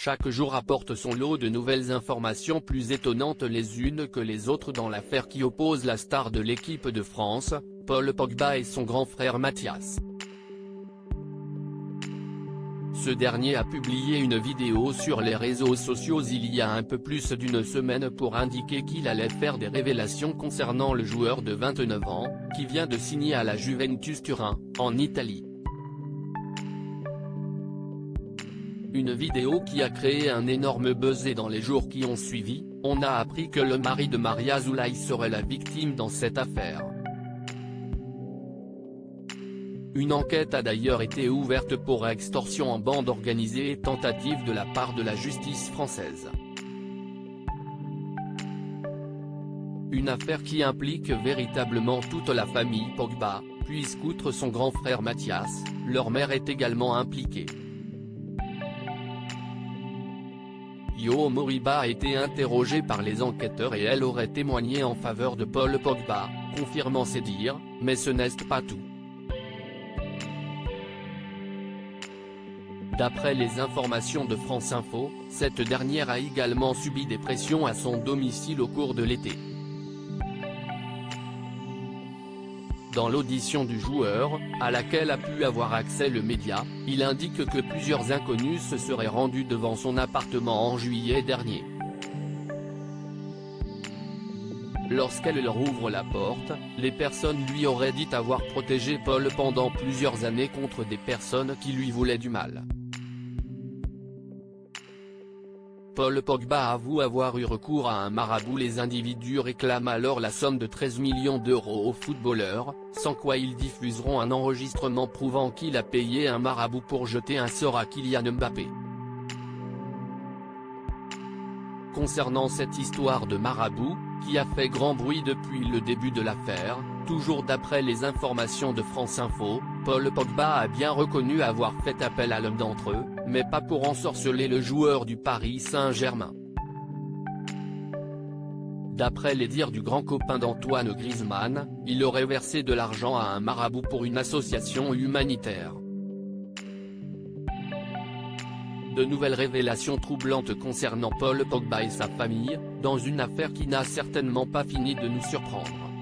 chaque jour apporte son lot de nouvelles informations plus étonnantes les unes que les autres dans l'affaire qui oppose la star de l'équipe de France, Paul Pogba et son grand frère Mathias. Ce dernier a publié une vidéo sur les réseaux sociaux il y a un peu plus d'une semaine pour indiquer qu'il allait faire des révélations concernant le joueur de 29 ans, qui vient de signer à la Juventus Turin, en Italie. Une vidéo qui a créé un énorme buzz et dans les jours qui ont suivi, on a appris que le mari de Maria Zulay serait la victime dans cette affaire. Une enquête a d'ailleurs été ouverte pour extorsion en bande organisée et tentative de la part de la justice française. Une affaire qui implique véritablement toute la famille Pogba, puisqu'outre son grand frère Mathias, leur mère est également impliquée. Yo Moriba a été interrogée par les enquêteurs et elle aurait témoigné en faveur de Paul Pogba, confirmant ses dires, mais ce n'est pas tout. D'après les informations de France Info, cette dernière a également subi des pressions à son domicile au cours de l'été. Dans l'audition du joueur, à laquelle a pu avoir accès le média, il indique que plusieurs inconnus se seraient rendus devant son appartement en juillet dernier. Lorsqu'elle leur ouvre la porte, les personnes lui auraient dit avoir protégé Paul pendant plusieurs années contre des personnes qui lui voulaient du mal. Paul Pogba avoue avoir eu recours à un marabout. Les individus réclament alors la somme de 13 millions d'euros au footballeur, sans quoi ils diffuseront un enregistrement prouvant qu'il a payé un marabout pour jeter un sort à Kylian Mbappé. Concernant cette histoire de marabout, qui a fait grand bruit depuis le début de l'affaire, toujours d'après les informations de France Info, Paul Pogba a bien reconnu avoir fait appel à l'un d'entre eux, mais pas pour ensorceler le joueur du Paris Saint-Germain. D'après les dires du grand copain d'Antoine Griezmann, il aurait versé de l'argent à un marabout pour une association humanitaire. De nouvelles révélations troublantes concernant Paul Pogba et sa famille, dans une affaire qui n'a certainement pas fini de nous surprendre.